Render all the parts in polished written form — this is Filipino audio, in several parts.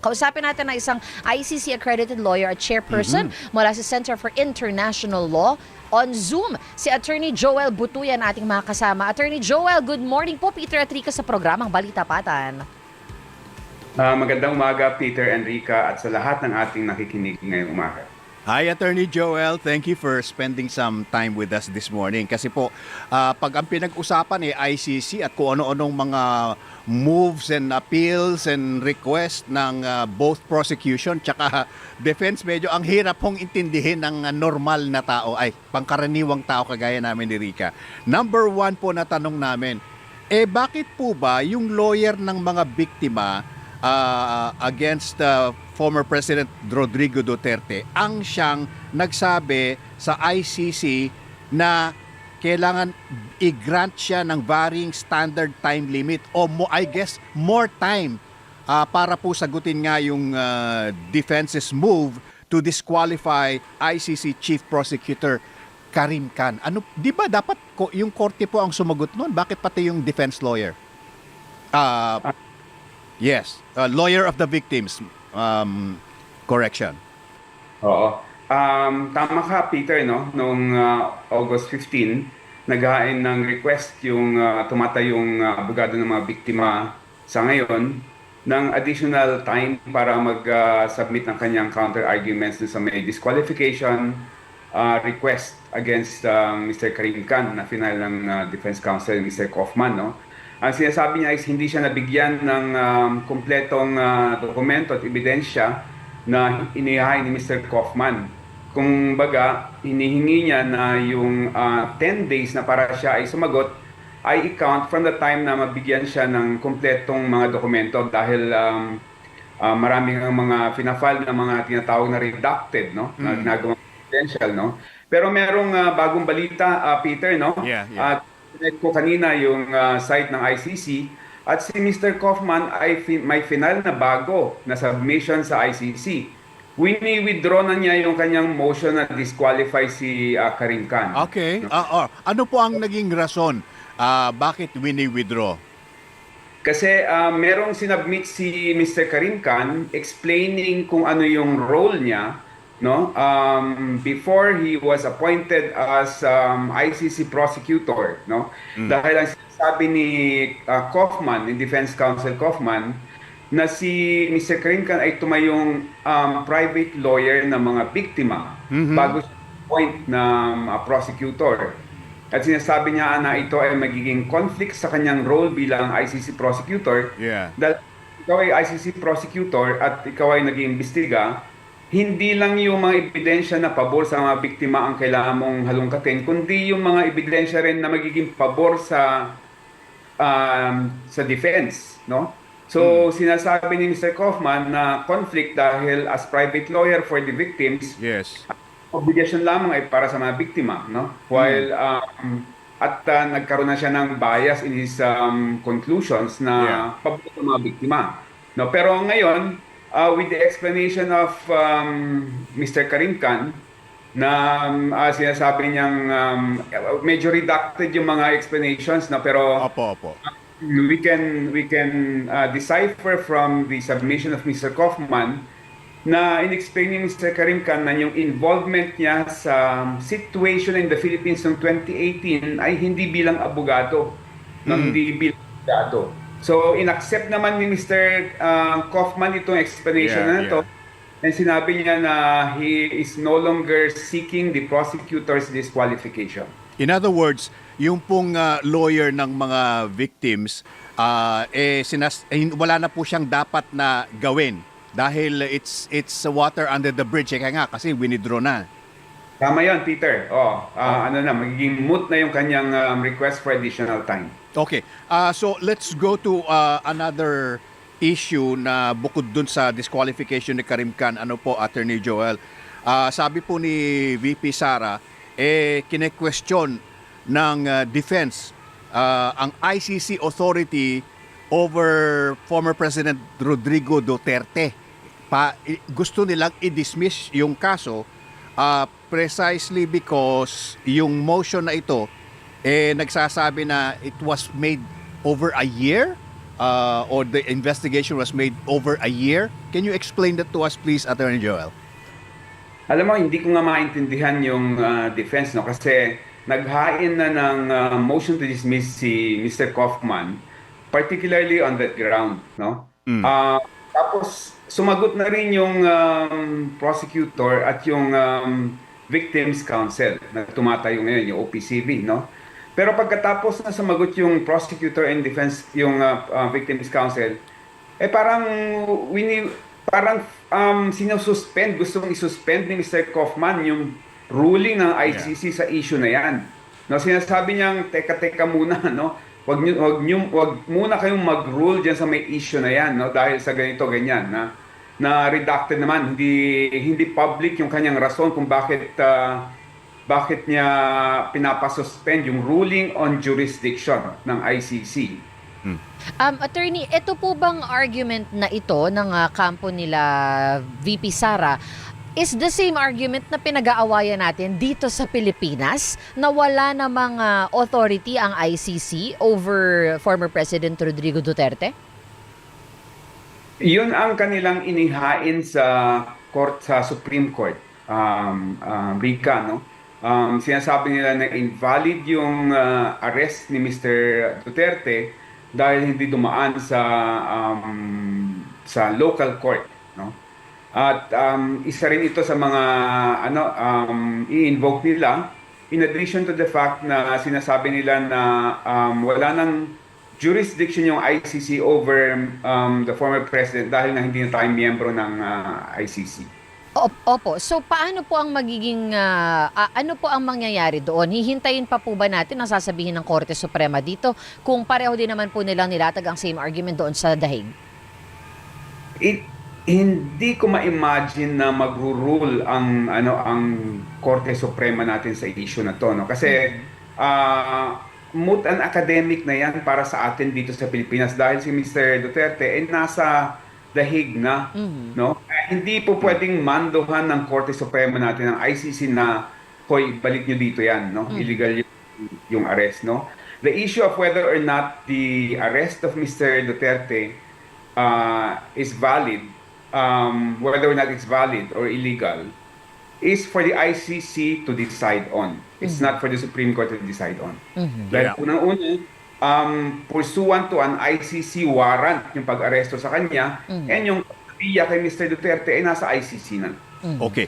Kausapin natin na isang ICC accredited lawyer at chairperson mula sa Center for International Law on Zoom, si Attorney Joel Butuyan ating mga kasama. Attorney Joel, good morning po. Peter at Rica sa programang Balita Patan. Magandang umaga, Peter, Enrica, at sa lahat ng ating nakikinig ngayong umaga. Hi, Attorney Joel. Thank you for spending some time with us this morning. Kasi po, pag ang pinag-usapan ICC at kung ano-anong mga moves and appeals and requests ng both prosecution tsaka defense, medyo ang hirap pong intindihin ng normal na tao, ay pangkaraniwang tao kagaya namin ni Rica. Number one po na tanong namin, bakit po ba yung lawyer ng mga biktima against former President Rodrigo Duterte ang siyang nagsabi sa ICC na kailangan i-grant siya ng varying standard time limit o I guess more time para po sagutin nga yung defense's move to disqualify ICC Chief Prosecutor Karim Khan. Ano, di ba dapat yung korte po ang sumagot noon? Bakit pati yung defense lawyer? Yes, lawyer of the victims. Correction. Oo. Tama ka, Peter, no? Noong August 15, naghain ng request yung tumatayong abogado ng mga biktima sa ngayon ng additional time para mag-submit ng kanyang counter-arguments sa may disqualification request against Mr. Karim Khan na final ng Defense Counsel, Mr. Kaufman, no? Ang sinasabi niya is hindi siya nabigyan ng kumpletong dokumento at ebidensya na inihain ni Mr. Kaufman. Kung baga, hinihingi niya na yung 10 days na para siya ay sumagot ay i-count from the time na mabigyan siya ng kumpletong mga dokumento dahil maraming mga fina-file na mga tinatawag na redacted, no? Na ginagawang confidential, no? Pero merong bagong balita, Peter, no? Yeah. Connect ko kanina yung site ng ICC at si Mr. Kaufman ay may final na bago na submission sa ICC. Wini-withdraw na niya yung kanyang motion na disqualify si Karim Khan. Okay. Ano po ang naging rason? Bakit wini-withdraw? Kasi merong sinubmit si Mr. Karim Khan explaining kung ano yung role niya, no? Before he was appointed as ICC prosecutor, no? Dahil ang sabi ni Kaufman, ni Defense Counsel Kaufman, na si Mr. Karim Khan ay tumayong private lawyer ng mga biktima bago siya appoint na prosecutor. At sinasabi niya na ito ay magiging conflict sa kanyang role bilang ICC prosecutor. Yeah. Dahil ikaw ay ICC prosecutor at ikaw ay nag-iimbestiga, hindi lang yung mga ebidensya na pabor sa mga biktima ang kailangan mong halungkatin, kundi yung mga ebidensya rin na magiging pabor sa defense, no? So, sinasabi ni Mr. Kaufman na conflict dahil as private lawyer for the victims, Yes. obligasyon lamang ay para sa mga biktima, no? While nagkaroon na siya ng bias in his conclusions na pabor sa mga biktima, no? Pero ngayon, with the explanation of Mr. Karim Khan, na sinasabi niyang medyo redacted yung mga explanations, na pero Opo. we can decipher from the submission of Mr. Kaufman na in-explain ni Mr. Karim Khan na yung involvement niya sa situation in the Philippines noong 2018 ay hindi bilang abogado, hindi bilang abogado. So, in-accept naman ni Mr. Kaufman itong explanation na ito. And sinabi niya na he is no longer seeking the prosecutor's disqualification. In other words, yung pong lawyer ng mga victims, wala na po siyang dapat na gawin dahil it's water under the bridge. Kaya nga, kasi winidraw na. Tama yan, Peter. Magiging moot na yung kanyang request for additional time. Okay. So let's go to another issue na bukod dun sa disqualification ni Karim Khan. Ano po, Attorney Joel? Sabi po ni VP Sara, kine-question ng defense ang ICC authority over former President Rodrigo Duterte. Gusto nilang i-dismiss yung kaso precisely because yung motion na ito nagsasabi na it was made over a year or the investigation was made over a year. Can you explain that to us, please, Attorney Joel? Alam mo, hindi ko nga maintindihan yung defense, no? Kasi naghain na ng motion to dismiss si Mr. Kaufman, particularly on that ground, no? Tapos sumagot na rin yung prosecutor at yung Victims Council na tumatayo ngayon, yung OPCV, no? Pero pagkatapos na sumagot yung prosecutor and defense, yung Victims Council, parang sinususpend, gustong isuspend ni Mr. Kaufman yung ruling ng ICC sa issue na yan. No, sinasabi niyang teka muna, no? Wag muna kayong mag-rule diyan sa may issue na yan, no? Dahil sa ganito ganyan na redacted naman, hindi public yung kanyang rason kung bakit niya pinapasuspend yung ruling on jurisdiction ng ICC. Attorney, ito po bang argument na ito ng kampo nila VP Sara is the same argument na pinag-aawayan natin dito sa Pilipinas na wala namang authority ang ICC over former President Rodrigo Duterte? Yun ang kanilang inihain sa Supreme Court, Rika, no? Sinasabi nila na invalid yung arrest ni Mr. Duterte dahil hindi dumaan sa local court, no? At isa rin ito sa mga i-invoke nila, in addition to the fact na sinasabi nila na wala nang jurisdiction yung ICC over the former president dahil na hindi na tayo miyembro ng ICC. Opo. So paano po ang magiging ano po ang mangyayari doon? Hihintayin pa po ba natin ang sasabihin ng Korte Suprema dito kung pareho din naman po nilang nilatag ang same argument doon sa The Hague? Hindi ko ma-imagine na magro-rule ang Korte Suprema natin sa issue na to, no? Kasi moot and academic na yan para sa atin dito sa Pilipinas dahil si Mr. Duterte ay nasa The Hague na, no? Hindi po pwedeng manduhan ng Korte Suprema natin ng ICC na hoy, balik nyo dito yan, no? Illegal yung arrest, no? The issue of whether or not the arrest of Mr. Duterte is valid, whether or not it's valid or illegal, is for the ICC to decide on. It's not for the Supreme Court to decide on. Dahil unang-una, pursuant to an ICC warrant yung pag-aresto sa kanya, and yung pagbiya kay Mr. Duterte ay nasa ICC na. Okay.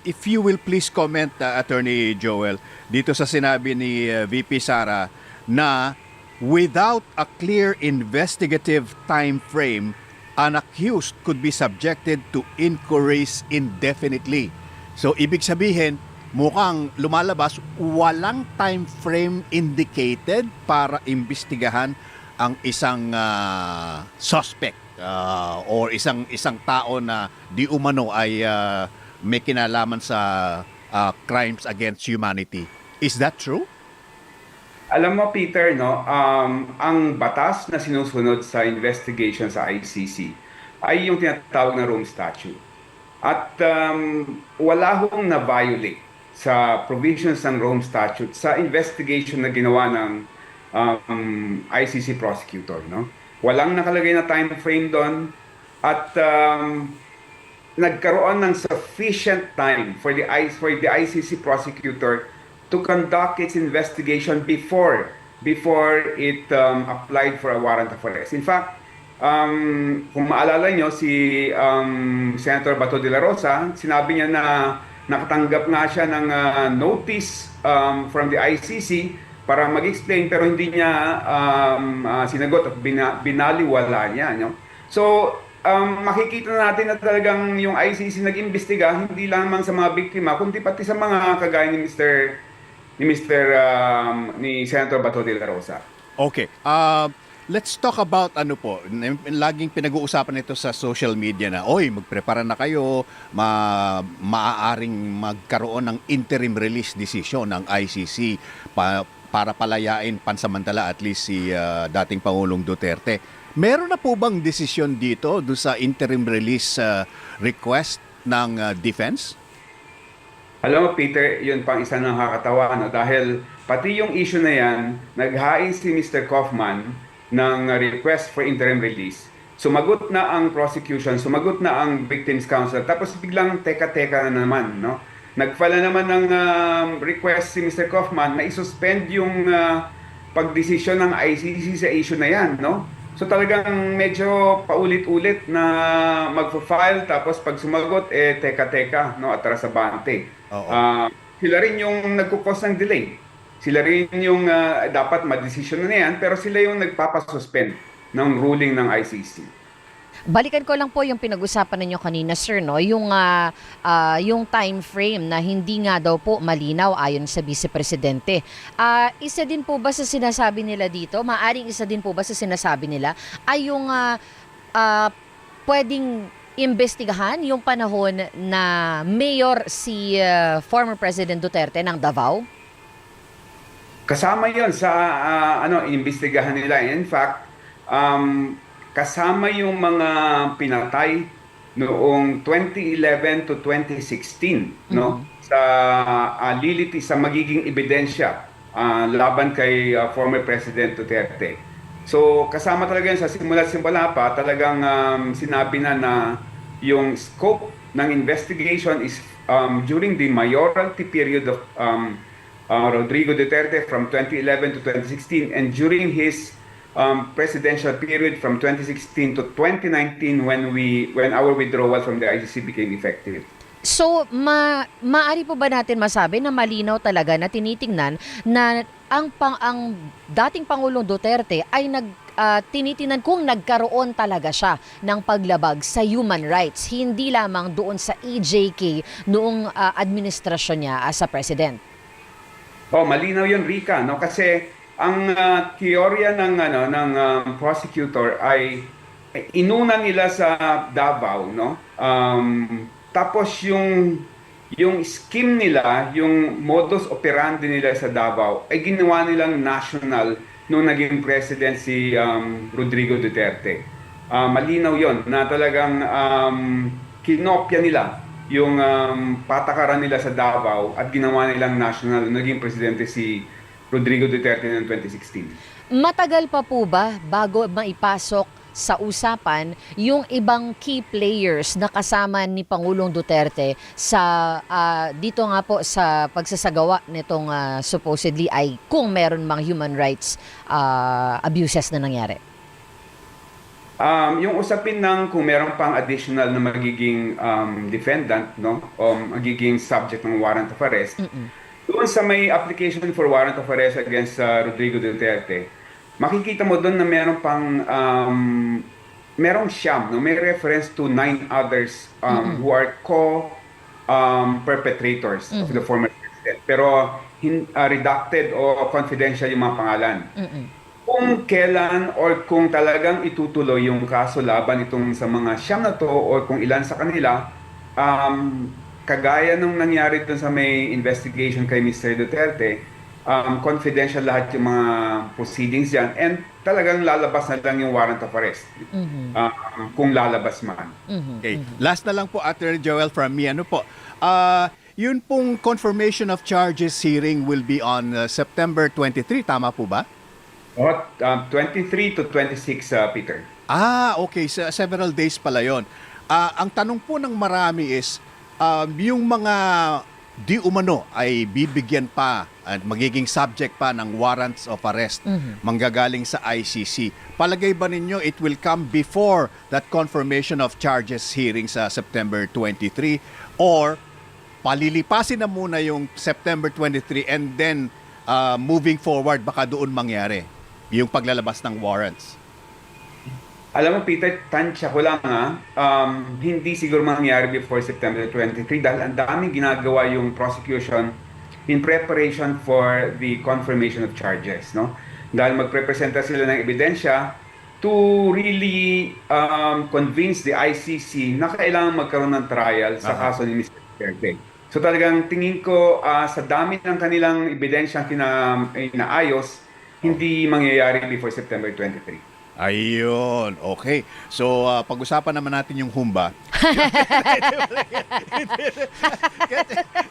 If you will please comment, Attorney Joel, dito sa sinabi ni VP Sara na without a clear investigative time frame, an accused could be subjected to inquiries indefinitely. So, ibig sabihin, mukhang lumalabas, walang time frame indicated para imbestigahan ang isang suspect or isang tao na di umano ay may kinalaman sa crimes against humanity. Is that true? Alam mo, Peter, no, ang batas na sinusunod sa investigation sa ICC ay yung tinatawag na Rome Statute. At wala hong na-violate sa provisions ng Rome Statute sa investigation na ginawa ng ICC prosecutor, no? Walang nakalagay na time frame doon at nagkaroon ng sufficient time for the ICC prosecutor to conduct its investigation before it applied for a warrant of arrest. In fact, kung maalala nyo, si Senator Bato de la Rosa, sinabi niya na nakatanggap nga siya ng notice from the ICC para mag-explain pero hindi niya sinagot at binaliwala niya. No? So, makikita natin na talagang yung ICC nag-imbestiga hindi lamang sa mga biktima kundi pati sa mga kagaya ni Senator Bato de la Rosa. Okay. Let's talk about laging pinag-uusapan ito sa social media na, magprepara na kayo, maaaring magkaroon ng interim release decision ng ICC para palayain pansamantala at least si dating Pangulong Duterte. Meron na po bang desisyon dito do sa interim release request ng defense? Alam mo, Peter, yun pang isa nakakatawa, no? Dahil pati yung issue na yan, naghain si Mr. Kaufman request for interim release. Sumagot na ang prosecution, sumagot na ang victims counsel, tapos biglang teka-teka na naman, no? Nagfala naman ng request si Mr. Kaufman na isuspend yung pagdesisyon ng ICC sa issue na yan, no? So talagang medyo paulit-ulit na magpo-file, tapos pag sumagot, teka-teka, no? Atrasabante. Oo. Sila rin yung nagkukos ng delay. Sila rin yung dapat ma-decision na yan, pero sila yung nagpapasuspend ng ruling ng ICC. Balikan ko lang po yung pinag-usapan ninyo kanina, sir, no? Yung time frame na hindi nga daw po malinaw ayon sa Vice Presidente. Isa din po ba sa sinasabi nila dito, maaring isa din po ba sa sinasabi nila, ay yung pwedeng imbestigahan yung panahon na mayor si former President Duterte ng Davao? Kasama yon sa inimbestigahan nila. In fact, kasama yung mga pinatay noong 2011 to 2016, no? Sa liliti sa magiging ebidensya laban kay former President Duterte. So kasama talaga yun sa simula pa, talagang sinabi na yung scope ng investigation is during the mayoralty period of Rodrigo Duterte from 2011 to 2016, and during his presidential period from 2016 to 2019 when our withdrawal from the ICC became effective. So, maari po ba natin masabi na malinaw talaga na tinitingnan na ang dating Pangulong Duterte ay tinitingnan kung nagkaroon talaga siya ng paglabag sa human rights, hindi lamang doon sa EJK noong administrasyon niya as a president? Malinaw 'yun, Rica, no? Kasi ang teorya ng prosecutor ay inuna nila sa Davao, no? Tapos yung scheme nila, yung modus operandi nila sa Davao ay ginawa nilang national nung naging president si Rodrigo Duterte. Malinaw 'yon na talagang kinopya nila yung patakaran nila sa Davao at ginawa nilang national nung naging presidente si Rodrigo Duterte noong 2016. Matagal pa po ba bago maipasok sa usapan yung ibang key players na kasama ni Pangulong Duterte sa dito nga po sa pagsasagawa nitong supposedly ay kung meron mang human rights abuses na nangyari? Yung usapin ng kung meron pang additional na magiging defendant, no, o magiging subject ng warrant of arrest, doon sa may application for warrant of arrest against Rodrigo Duterte, makikita mo doon na meron pang merong siyam, no? May reference to 9 others who are perpetrators of the former president. Pero redacted o confidential yung mga pangalan. Kung kailan or kung talagang itutuloy yung kaso laban itong sa mga siyam na to or kung ilan sa kanila, kagaya nung nangyari dun sa may investigation kay Mr. Duterte, confidential lahat yung mga proceedings dyan and talagang lalabas na lang yung warrant of arrest kung lalabas man. Okay. Last na lang po, Attorney Joel, from me. Ano po? Yun pong confirmation of charges hearing will be on September 23. Tama po ba? 23 to 26, Peter. Okay. Several days pala yun. Ang tanong po ng marami is, yung mga di umano ay bibigyan pa at magiging subject pa ng warrants of arrest manggagaling sa ICC. Palagay ba ninyo it will come before that confirmation of charges hearing sa September 23 or palilipasin na muna yung September 23 and then moving forward baka doon mangyari yung paglalabas ng warrants? Alam mo, Peter, tansya ko lang hindi siguro mangyari before September 23 dahil ang daming ginagawa yung prosecution in preparation for the confirmation of charges, no? Dahil magprepresenta sila ng ebidensya to really convince the ICC na kailangan magkaroon ng trial sa kaso ni Mr. Duterte. So talagang tingin ko sa dami ng kanilang ebidensyang inaayos, hindi mangyayari before September 23. Ayun, okay. So, pag-usapan naman natin yung Humba.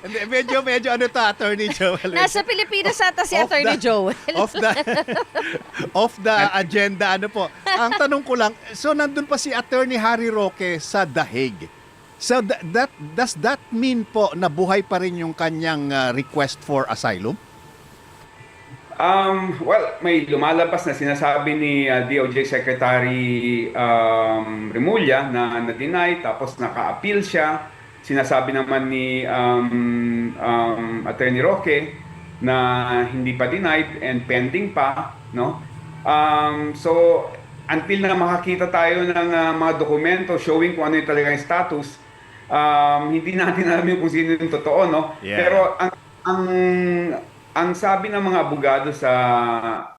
Hindi, medyo ano to, Attorney Joel. Nasa Pilipinas ata si Off Attorney the- Joel. Off the agenda, ano po. Ang tanong ko lang, so nandun pa si Attorney Harry Roque sa The Hague. So does that mean po na buhay pa rin yung kanyang request for asylum? Well, may lumalabas na sinasabi ni DOJ Secretary Remulla na na-deny, tapos naka-appeal siya. Sinasabi naman ni Attorney Roque na hindi pa denied and pending pa, no? So until na makakita tayo ng mga dokumento showing kung ano yung talaga yung status, hindi natin alam yung kung sino yung totoo, no? Yeah. Pero ang sabi ng mga abogado sa